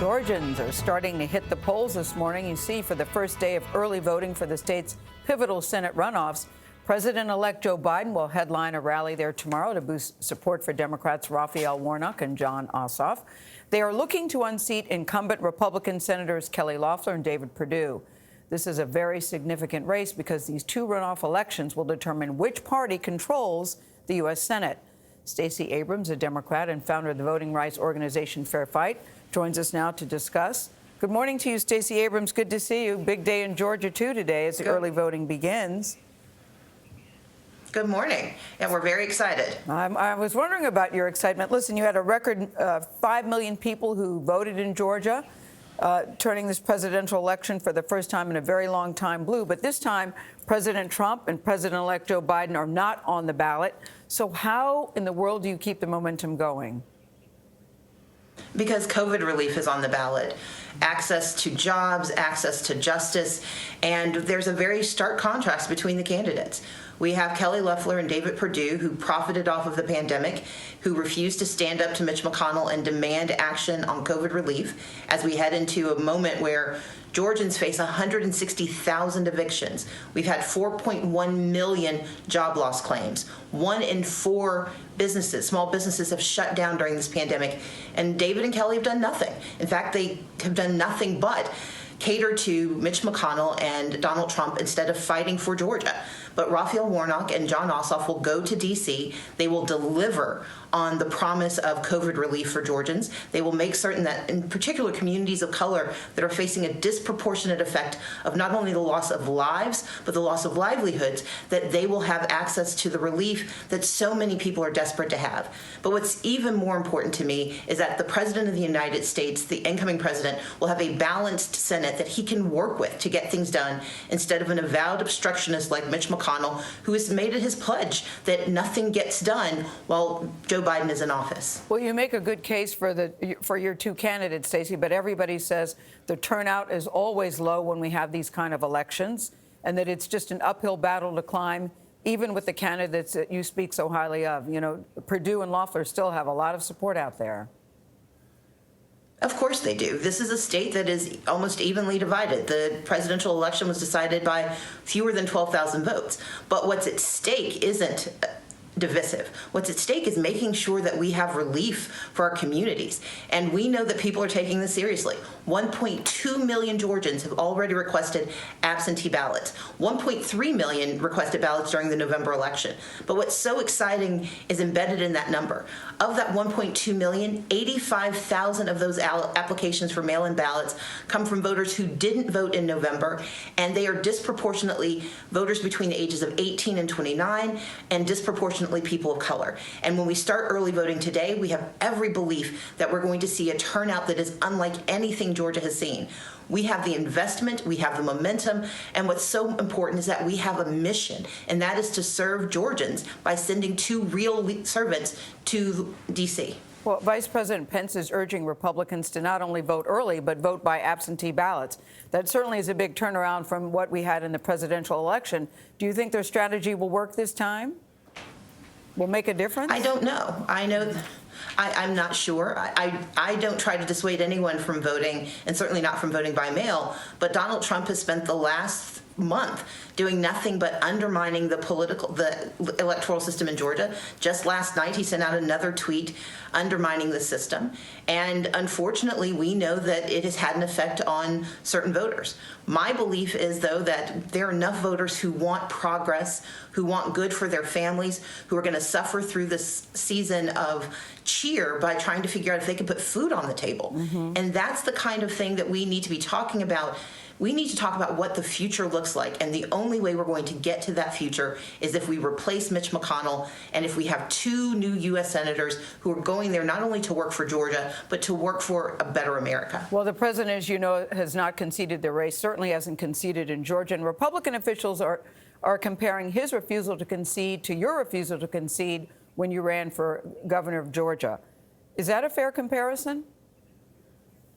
Georgians are starting to hit the polls this morning. You see, for the first day of early voting for the state's pivotal Senate runoffs, President-elect Joe Biden will headline a rally there tomorrow to boost support for Democrats Raphael Warnock and Jon Ossoff. They are looking to unseat incumbent Republican Senators Kelly Loeffler and David Perdue. This is a very significant race because these two runoff elections will determine which party controls the U.S. Senate. Stacey Abrams, a Democrat and founder of the voting rights organization Fair Fight, joins us now to discuss. Good morning to you, Stacey Abrams. Good to see you. Big day in Georgia, too, today as the early voting begins. Good morning, and we're very excited. I was wondering about your excitement. Listen, you had a record 5 million people who voted in Georgia, turning this presidential election for the first time in a very long time blue. But this time, President Trump and President-elect Joe Biden are not on the ballot. So how in the world do you keep the momentum going? Because COVID relief is on the ballot. Access to jobs, access to justice, and there's a very stark contrast between the candidates. We have Kelly Loeffler and David Perdue, who profited off of the pandemic, who refused to stand up to Mitch McConnell and demand action on COVID relief as we head into a moment where Georgians face 160,000 evictions. We've had 4.1 million job loss claims. 1 in 4 businesses, small businesses, have shut down during this pandemic, and David and Kelly have done nothing. In fact, they have done nothing but cater to Mitch McConnell and Donald Trump instead of fighting for Georgia. But Raphael Warnock and Jon Ossoff will go to D.C. They will deliver on the promise of COVID relief for Georgians. They will make certain that, in particular, communities of color that are facing a disproportionate effect of not only the loss of lives, but the loss of livelihoods, that they will have access to the relief that so many people are desperate to have. But what's even more important to me is that the President of the United States, the incoming president, will have a balanced Senate that he can work with to get things done instead of an avowed obstructionist like Mitch McConnell, who has made it his pledge that nothing gets done while Joe Biden is in office. Well, you make a good case for your two candidates, Stacey, but everybody says the turnout is always low when we have these kind of elections, and that it's just an uphill battle to climb, even with the candidates that you speak so highly of. You know, Perdue and Loeffler still have a lot of support out there. Of course they do. This is a state that is almost evenly divided. The presidential election was decided by fewer than 12,000 votes. But what's at stake isn't divisive. What's at stake is making sure that we have relief for our communities. And we know that people are taking this seriously. 1.2 million Georgians have already requested absentee ballots. 1.3 million requested ballots during the November election. But what's so exciting is embedded in that number. Of that 1.2 million, 85,000 of those applications for mail-in ballots come from voters who didn't vote in November, and they are disproportionately voters between the ages of 18 and 29, and disproportionately people of color. And when we start early voting today, we have every belief that we're going to see a turnout that is unlike anything Georgia has seen. We have the investment, we have the momentum, and what's so important is that we have a mission, and that is to serve Georgians by sending 2 real servants to D.C. Well, Vice President Pence is urging Republicans to not only vote early, but vote by absentee ballots. That certainly is a big turnaround from what we had in the presidential election. Do you think their strategy will work this time? Will make a difference? I don't know. I'm not sure. I don't try to dissuade anyone from voting, and certainly not from voting by mail. But Donald Trump has spent the last month doing nothing but undermining the electoral system in Georgia. Just last night, he sent out another tweet undermining the system. And unfortunately, we know that it has had an effect on certain voters. My belief is, though, that there are enough voters who want progress, who want good for their families, who are going to suffer through this season of cheer by trying to figure out if they can put food on the table. Mm-hmm. And that's the kind of thing that we need to be talking about. We need to talk about what the future looks like, and the only way we're going to get to that future is if we replace Mitch McConnell and if we have 2 new U.S. senators who are going there not only to work for Georgia, but to work for a better America. Well, the president, as you know, has not conceded the race, certainly hasn't conceded in Georgia, and Republican officials are comparing his refusal to concede to your refusal to concede when you ran for governor of Georgia. Is that a fair comparison?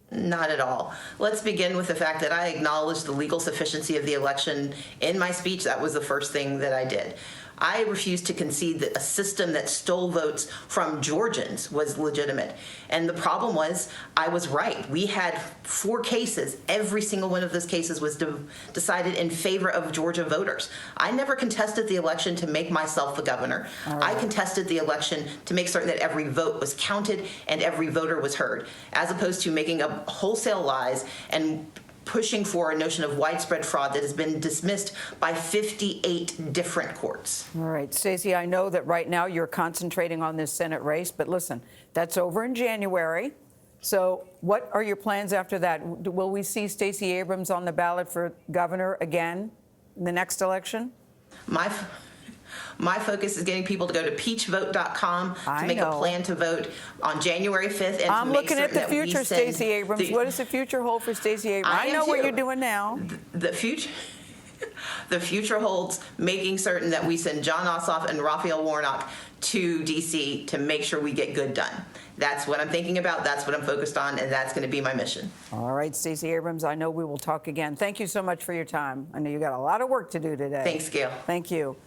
Not at all. Let's begin with the fact that I acknowledged the legal sufficiency of the election in my speech. That was the first thing that I did. I refuse to concede that a system that stole votes from Georgians was legitimate. And the problem was, I was right. We had 4 cases. Every single one of those cases was decided in favor of Georgia voters. I never contested the election to make myself the governor. I contested the election to make certain that every vote was counted and every voter was heard, as opposed to making up wholesale lies and pushing for a notion of widespread fraud that has been dismissed by 58 different courts. All right, Stacey, I know that right now you're concentrating on this Senate race, but listen, that's over in January. So what are your plans after that? Will we see Stacey Abrams on the ballot for governor again in the next election? My focus is getting people to go to peachvote.com to make a plan to vote on January 5th. And I'm looking at the future, Stacey Abrams. What does the future hold for Stacey Abrams? I know what you're doing now. The future holds making certain that we send John Ossoff and Raphael Warnock to D.C. to make sure we get good done. That's what I'm thinking about. That's what I'm focused on, and that's going to be my mission. All right, Stacey Abrams, I know we will talk again. Thank you so much for your time. I know you got a lot of work to do today. Thanks, Gayle. Thank you.